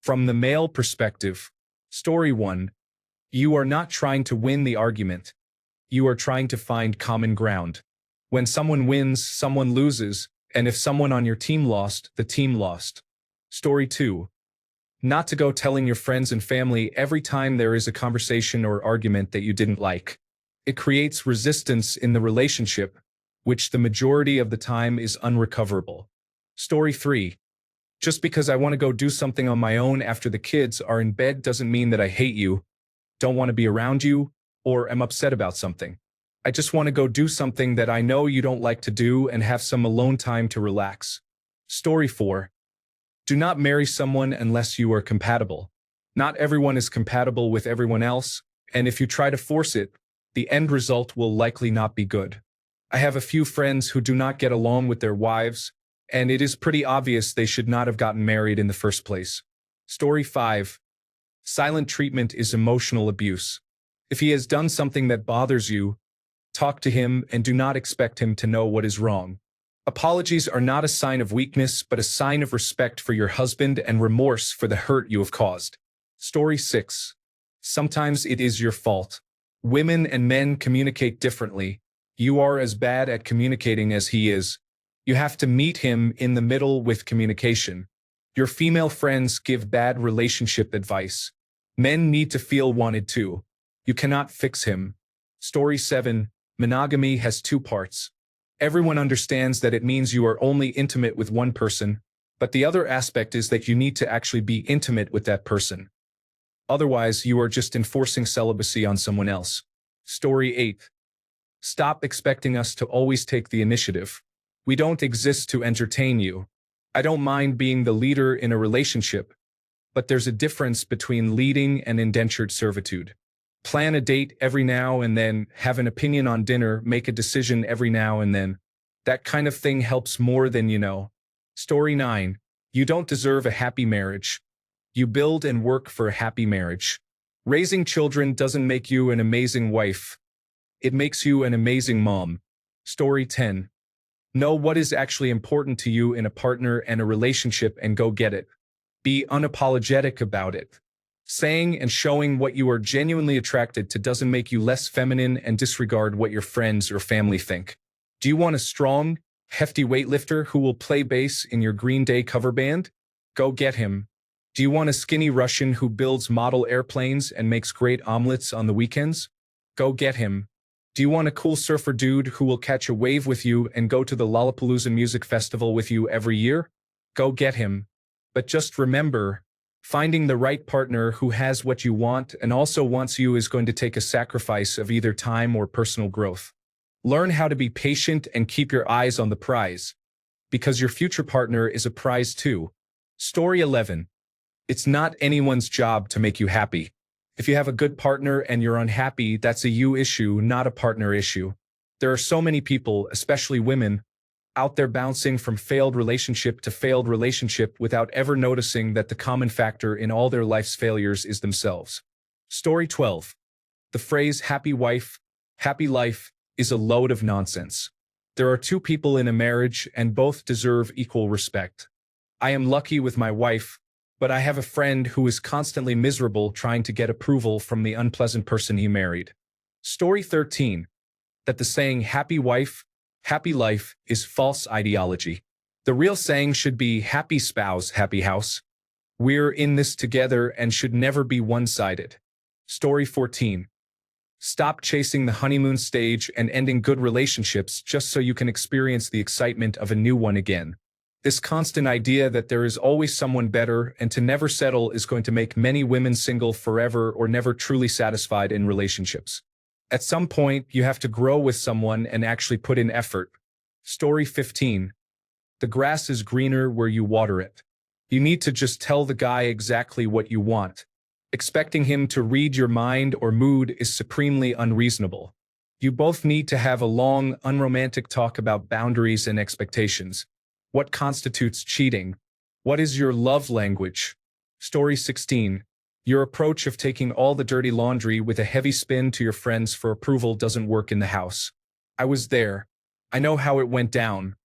From the male perspective, Story 1. You are not trying to win the argument. You are trying to find common ground. When someone wins, someone loses, and if someone on your team lost, the team lost. Story 2. Not to go telling your friends and family every time there is a conversation or argument that you didn't like. It creates resistance in the relationship, which the majority of the time is unrecoverable. Story 3. Just because I want to go do something on my own after the kids are in bed doesn't mean that I hate you, don't want to be around you, or am upset about something. I just want to go do something that I know you don't like to do and have some alone time to relax. Story 4. Do not marry someone unless you are compatible. Not everyone is compatible with everyone else, and if you try to force it, the end result will likely not be good. I have a few friends who do not get along with their wives, and it is pretty obvious they should not have gotten married in the first place. Story 5. Silent treatment is emotional abuse. If he has done something that bothers you, talk to him and do not expect him to know what is wrong. Apologies are not a sign of weakness, but a sign of respect for your husband and remorse for the hurt you have caused. Story 6. Sometimes it is your fault. Women and men communicate differently. You are as bad at communicating as he is. You have to meet him in the middle with communication. Your female friends give bad relationship advice. Men need to feel wanted too. You cannot fix him. Story 7. Monogamy has two parts. Everyone understands that it means you are only intimate with one person, but the other aspect is that you need to actually be intimate with that person. Otherwise, you are just enforcing celibacy on someone else. Story 8. Stop expecting us to always take the initiative. We don't exist to entertain you. I don't mind being the leader in a relationship, but there's a difference between leading and indentured servitude. Plan a date every now and then, have an opinion on dinner, make a decision every now and then. That kind of thing helps more than you know. Story 9. You don't deserve a happy marriage. You build and work for a happy marriage. Raising children doesn't make you an amazing wife. It makes you an amazing mom. Story 10. Know what is actually important to you in a partner and a relationship and go get it. Be unapologetic about it. Saying and showing what you are genuinely attracted to doesn't make you less feminine and disregard what your friends or family think. Do you want a strong, hefty weightlifter who will play bass in your Green Day cover band? Go get him. Do you want a skinny Russian who builds model airplanes and makes great omelets on the weekends? Go get him. Do you want a cool surfer dude who will catch a wave with you and go to the Lollapalooza Music Festival with you every year? Go get him. But just remember, finding the right partner who has what you want and also wants you is going to take a sacrifice of either time or personal growth. Learn how to be patient and keep your eyes on the prize, because your future partner is a prize too. Story 11. It's not anyone's job to make you happy. If you have a good partner and you're unhappy, that's a you issue, not a partner issue. There are so many people, especially women, out there bouncing from failed relationship to failed relationship without ever noticing that the common factor in all their life's failures is themselves. Story 12. The phrase happy wife, happy life is a load of nonsense. There are two people in a marriage and both deserve equal respect. I am lucky with my wife, but I have a friend who is constantly miserable trying to get approval from the unpleasant person he married. Story 13. That the saying happy wife, happy life is false ideology. The real saying should be happy spouse, happy house. We're in this together and should never be one-sided. Story 14. Stop chasing the honeymoon stage and ending good relationships just so you can experience the excitement of a new one again. This constant idea that there is always someone better and to never settle is going to make many women single forever or never truly satisfied in relationships. At some point, you have to grow with someone and actually put in effort. Story 15. The grass is greener where you water it. You need to just tell the guy exactly what you want. Expecting him to read your mind or mood is supremely unreasonable. You both need to have a long, unromantic talk about boundaries and expectations. What constitutes cheating? What is your love language? Story 16. Your approach of taking all the dirty laundry with a heavy spin to your friends for approval doesn't work in the house. I was there. I know how it went down.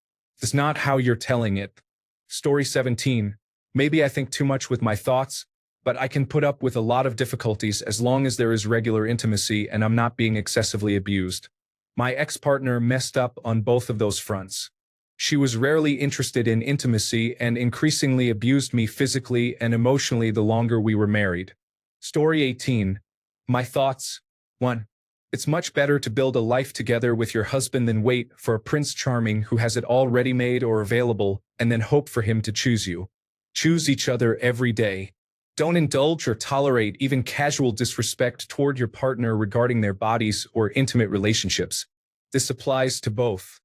It's not how you're telling it. Story 17. Maybe I think too much with my thoughts, but I can put up with a lot of difficulties as long as there is regular intimacy and I'm not being excessively abused. My ex-partner messed up on both of those fronts. She was rarely interested in intimacy and increasingly abused me physically and emotionally the longer we were married. Story 18. My thoughts. 1. It's much better to build a life together with your husband than wait for a Prince Charming who has it all ready-made or available and then hope for him to choose you. Choose each other every day. Don't indulge or tolerate even casual disrespect toward your partner regarding their bodies or intimate relationships. This applies to both.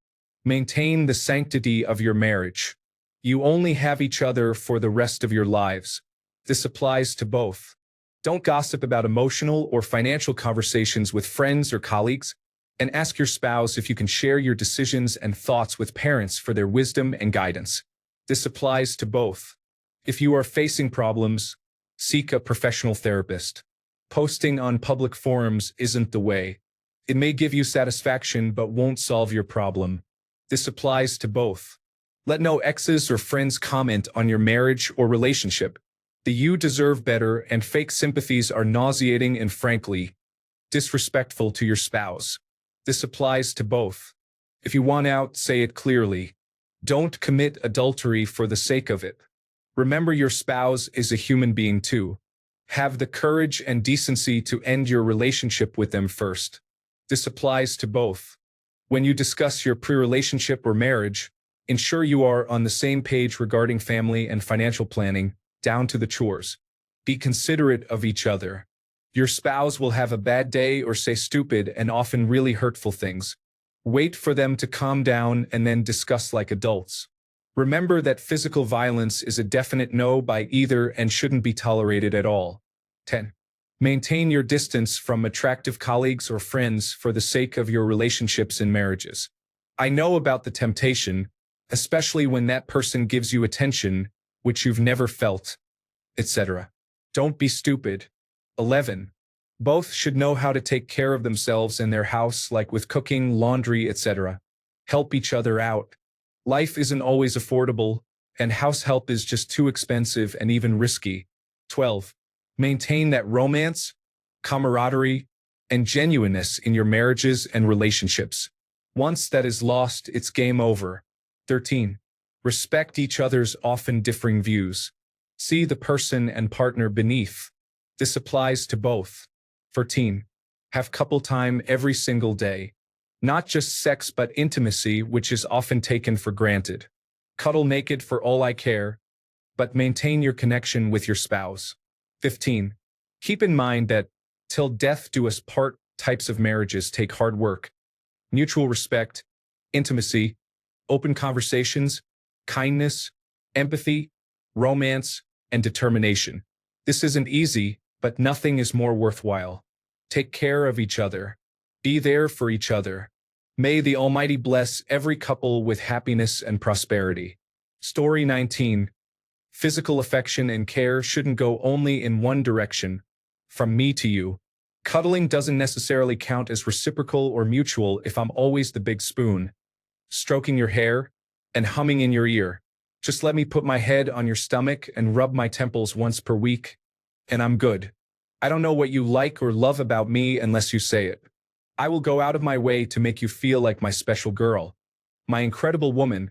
Maintain the sanctity of your marriage. You only have each other for the rest of your lives. This applies to both. Don't gossip about emotional or financial conversations with friends or colleagues, and ask your spouse if you can share your decisions and thoughts with parents for their wisdom and guidance. This applies to both. If you are facing problems, seek a professional therapist. Posting on public forums isn't the way. It may give you satisfaction but won't solve your problem. This applies to both. Let no exes or friends comment on your marriage or relationship. The you deserve better and fake sympathies are nauseating and frankly disrespectful to your spouse. This applies to both. If you want out, say it clearly. Don't commit adultery for the sake of it. Remember your spouse is a human being too. Have the courage and decency to end your relationship with them first. This applies to both. When you discuss your pre-relationship or marriage, ensure you are on the same page regarding family and financial planning, down to the chores. Be considerate of each other. Your spouse will have a bad day or say stupid and often really hurtful things. Wait for them to calm down and then discuss like adults. Remember that physical violence is a definite no by either and shouldn't be tolerated at all. 10. Maintain your distance from attractive colleagues or friends for the sake of your relationships and marriages. I know about the temptation, especially when that person gives you attention, which you've never felt, etc. Don't be stupid. 11. Both should know how to take care of themselves and their house, like with cooking, laundry, etc. Help each other out. Life isn't always affordable, and house help is just too expensive and even risky. 12. Maintain that romance, camaraderie, and genuineness in your marriages and relationships. Once that is lost, it's game over. 13. Respect each other's often differing views. See the person and partner beneath. This applies to both. 14. Have couple time every single day. Not just sex but intimacy, which is often taken for granted. Cuddle naked for all I care, but maintain your connection with your spouse. 15. Keep in mind that till death do us part types of marriages take hard work, mutual respect, intimacy, open conversations, kindness, empathy, romance, and determination. This isn't easy, but nothing is more worthwhile. Take care of each other. Be there for each other. May the Almighty bless every couple with happiness and prosperity. Story 19. Physical affection and care shouldn't go only in one direction, from me to you. Cuddling doesn't necessarily count as reciprocal or mutual if I'm always the big spoon. Stroking your hair and humming in your ear. Just let me put my head on your stomach and rub my temples once per week, and I'm good. I don't know what you like or love about me unless you say it. I will go out of my way to make you feel like my special girl, my incredible woman,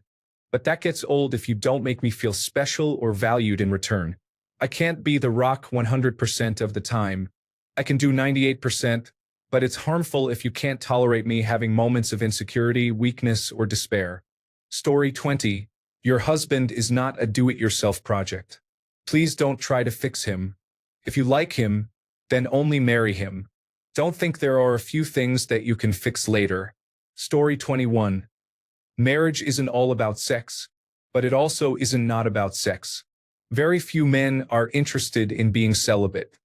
but that gets old if you don't make me feel special or valued in return. I can't be the rock 100% of the time. I can do 98%, but it's harmful if you can't tolerate me having moments of insecurity, weakness, or despair. Story 20. Your husband is not a do-it-yourself project. Please don't try to fix him. If you like him, then only marry him. Don't think there are a few things that you can fix later. Story 21. Marriage isn't all about sex, but it also isn't not about sex. Very few men are interested in being celibate.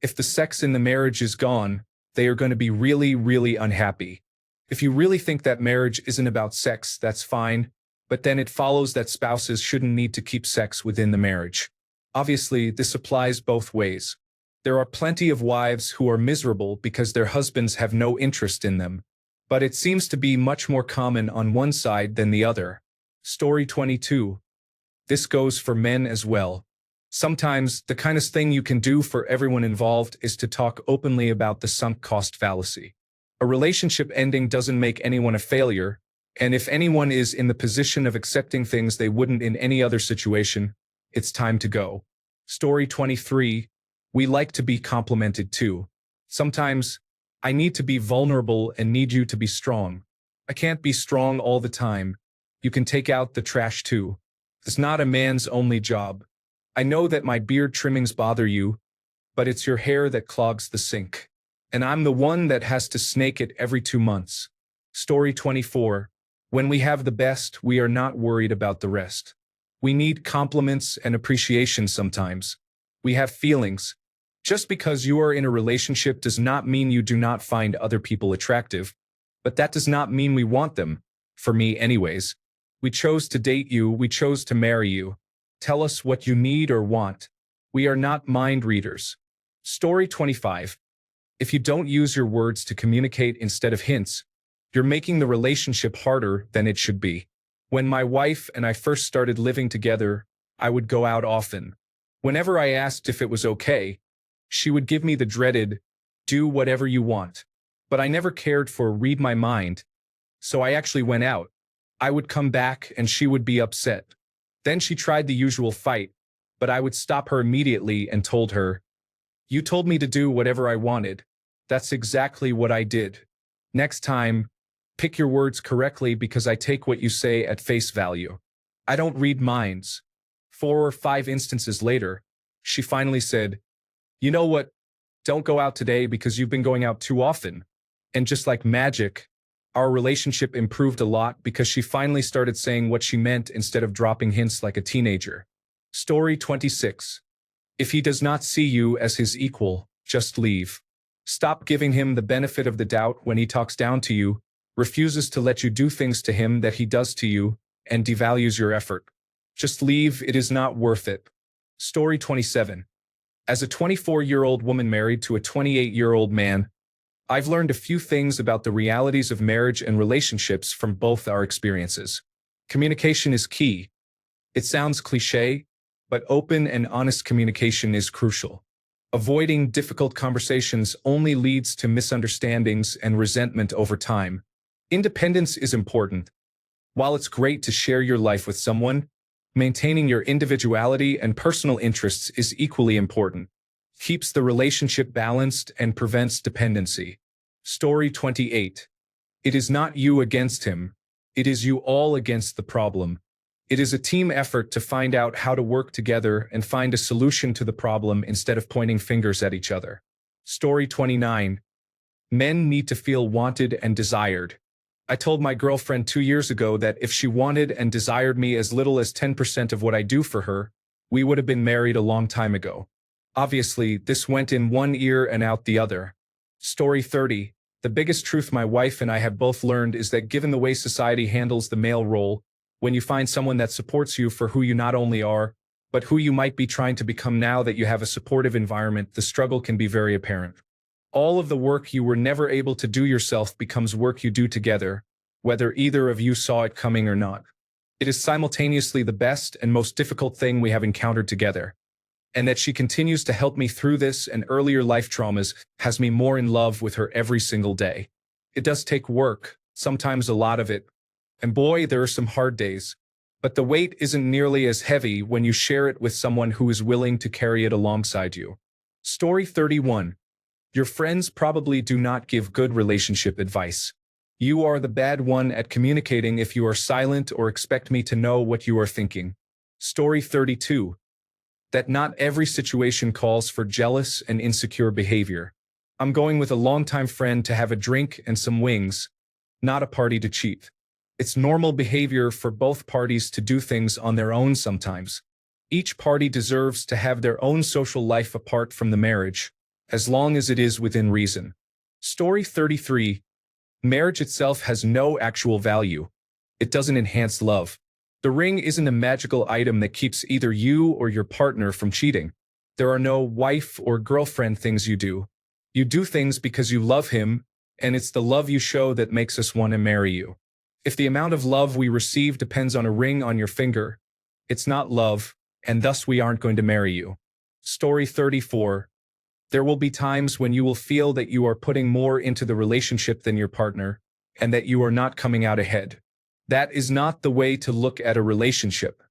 If the sex in the marriage is gone, they are going to be really, really unhappy. If you really think that marriage isn't about sex, that's fine, but then it follows that spouses shouldn't need to keep sex within the marriage. Obviously, this applies both ways. There are plenty of wives who are miserable because their husbands have no interest in them, but it seems to be much more common on one side than the other. Story 22. This goes for men as well. Sometimes, the kindest thing you can do for everyone involved is to talk openly about the sunk cost fallacy. A relationship ending doesn't make anyone a failure, and if anyone is in the position of accepting things they wouldn't in any other situation, it's time to go. Story 23. We like to be complimented too. Sometimes, I need to be vulnerable and need you to be strong. I can't be strong all the time. You can take out the trash too. It's not a man's only job. I know that my beard trimmings bother you, but it's your hair that clogs the sink. And I'm the one that has to snake it every 2 months. Story 24. When we have the best, we are not worried about the rest. We need compliments and appreciation sometimes. We have feelings. Just because you are in a relationship does not mean you do not find other people attractive, but that does not mean we want them. For me anyways. We chose to date you, we chose to marry you. Tell us what you need or want. We are not mind readers. Story 25. If you don't use your words to communicate instead of hints, you're making the relationship harder than it should be. When my wife and I first started living together, I would go out often. Whenever I asked if it was okay, she would give me the dreaded, "Do whatever you want." But I never cared for read my mind, so I actually went out. I would come back and she would be upset. Then she tried the usual fight, but I would stop her immediately and told her, "You told me to do whatever I wanted. That's exactly what I did. Next time, pick your words correctly because I take what you say at face value. I don't read minds." 4 or 5 instances later, she finally said, "You know what? Don't go out today because you've been going out too often." And just like magic, our relationship improved a lot because she finally started saying what she meant instead of dropping hints like a teenager. Story 26. If he does not see you as his equal, just leave. Stop giving him the benefit of the doubt when he talks down to you, refuses to let you do things to him that he does to you, and devalues your effort. Just leave, it is not worth it. Story 27. As a 24-year-old woman married to a 28-year-old man, I've learned a few things about the realities of marriage and relationships from both our experiences. Communication is key. It sounds cliché, but open and honest communication is crucial. Avoiding difficult conversations only leads to misunderstandings and resentment over time. Independence is important. While it's great to share your life with someone, maintaining your individuality and personal interests is equally important. Keeps the relationship balanced and prevents dependency. Story 28. It is not you against him. It is you all against the problem. It is a team effort to find out how to work together and find a solution to the problem instead of pointing fingers at each other. Story 29. Men need to feel wanted and desired. I told my girlfriend 2 years ago that if she wanted and desired me as little as 10% of what I do for her, we would have been married a long time ago. Obviously, this went in one ear and out the other. Story 30. The biggest truth my wife and I have both learned is that given the way society handles the male role, when you find someone that supports you for who you not only are, but who you might be trying to become now that you have a supportive environment, the struggle can be very apparent. All of the work you were never able to do yourself becomes work you do together, whether either of you saw it coming or not. It is simultaneously the best and most difficult thing we have encountered together. And that she continues to help me through this and earlier life traumas has me more in love with her every single day. It does take work, sometimes a lot of it. And boy, there are some hard days. But the weight isn't nearly as heavy when you share it with someone who is willing to carry it alongside you. Story 31. Your friends probably do not give good relationship advice. You are the bad one at communicating if you are silent or expect me to know what you are thinking. Story 32. That not every situation calls for jealous and insecure behavior. I'm going with a longtime friend to have a drink and some wings, not a party to cheat. It's normal behavior for both parties to do things on their own sometimes. Each party deserves to have their own social life apart from the marriage, as long as it is within reason. Story 33. Marriage itself has no actual value. It doesn't enhance love. The ring isn't a magical item that keeps either you or your partner from cheating. There are no wife or girlfriend things you do. You do things because you love him, and it's the love you show that makes us want to marry you. If the amount of love we receive depends on a ring on your finger, it's not love, and thus we aren't going to marry you. Story 34. There will be times when you will feel that you are putting more into the relationship than your partner, and that you are not coming out ahead. That is not the way to look at a relationship.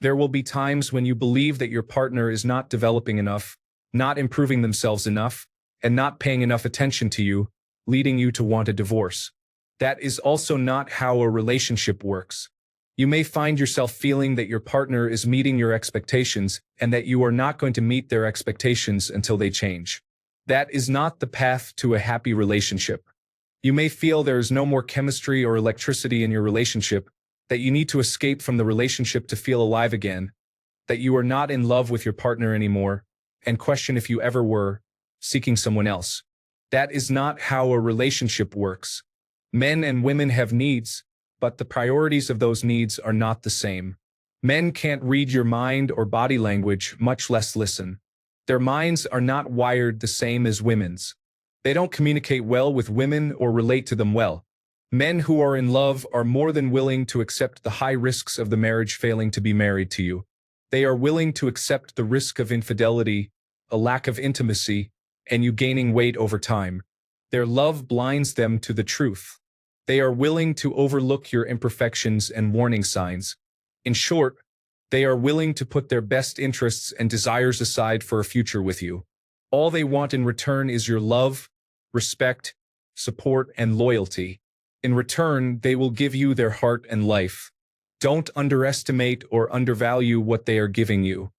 There will be times when you believe that your partner is not developing enough, not improving themselves enough, and not paying enough attention to you, leading you to want a divorce. That is also not how a relationship works. You may find yourself feeling that your partner is meeting your expectations and that you are not going to meet their expectations until they change. That is not the path to a happy relationship. You may feel there is no more chemistry or electricity in your relationship, that you need to escape from the relationship to feel alive again, that you are not in love with your partner anymore, and question if you ever were, seeking someone else. That is not how a relationship works. Men and women have needs, but the priorities of those needs are not the same. Men can't read your mind or body language, much less listen. Their minds are not wired the same as women's. They don't communicate well with women or relate to them well. Men who are in love are more than willing to accept the high risks of the marriage failing to be married to you. They are willing to accept the risk of infidelity, a lack of intimacy, and you gaining weight over time. Their love blinds them to the truth. They are willing to overlook your imperfections and warning signs. In short, they are willing to put their best interests and desires aside for a future with you. All they want in return is your love, respect, support, and loyalty. In return, they will give you their heart and life. Don't underestimate or undervalue what they are giving you.